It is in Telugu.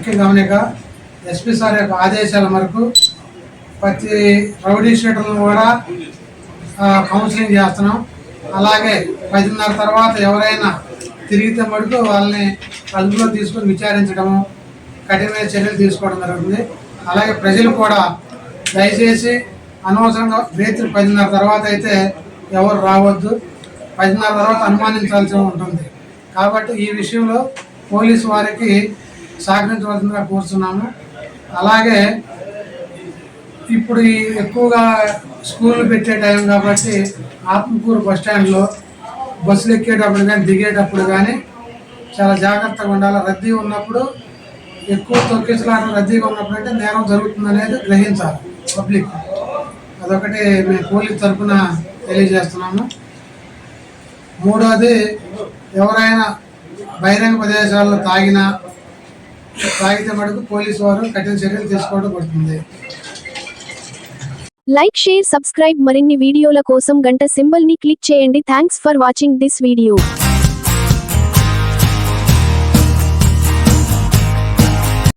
ముఖ్య గమనిక, ఎస్పీ సార్ యొక్క ఆదేశాల మేరకు ప్రతి రౌడీ షీటర్లను కూడా కౌన్సిలింగ్ చేస్తున్నాం. అలాగే 10:30 తర్వాత ఎవరైనా తిరిగితే మటుకు వాళ్ళని అదుపులో తీసుకొని విచారించడము, కఠినమైన చర్యలు తీసుకోవడం జరుగుతుంది. అలాగే ప్రజలు కూడా దయచేసి అనవసరంగా రాత్రి 10:30 తర్వాత అయితే ఎవరు రావద్దు. 10:30 తర్వాత అనుమానించాల్సి ఉంటుంది. కాబట్టి ఈ విషయంలో పోలీసు వారికి సహకరించవలసిందిగా కోరుతున్నాము. అలాగే ఇప్పుడు ఎక్కువగా స్కూళ్ళు పెట్టే టైం కాబట్టి ఆత్మకూరు బస్టాండ్లో బస్సులు ఎక్కేటప్పుడు కానీ దిగేటప్పుడు కానీ చాలా జాగ్రత్తగా ఉండాలి. రద్దీ ఉన్నప్పుడు ఎక్కువ తొక్కిసలాట రద్దీగా ఉన్నప్పుడు అంటే నేరం జరుగుతుందనేది గ్రహించాలి పబ్లిక్. అదొకటి మేము పోలీస్ తరఫున తెలియజేస్తున్నాము. మూడోది, ఎవరైనా బహిరంగ ప్రదేశాల్లో తాగితే మటుకు పోలీసు వారు కఠిన చర్యలు తీసుకోవడం పడుతుంది. Like, share, subscribe. మరిన్ని వీడియోల కోసం గంట సింబల్ ని క్లిక్ చేయండి. Thanks for watching this video.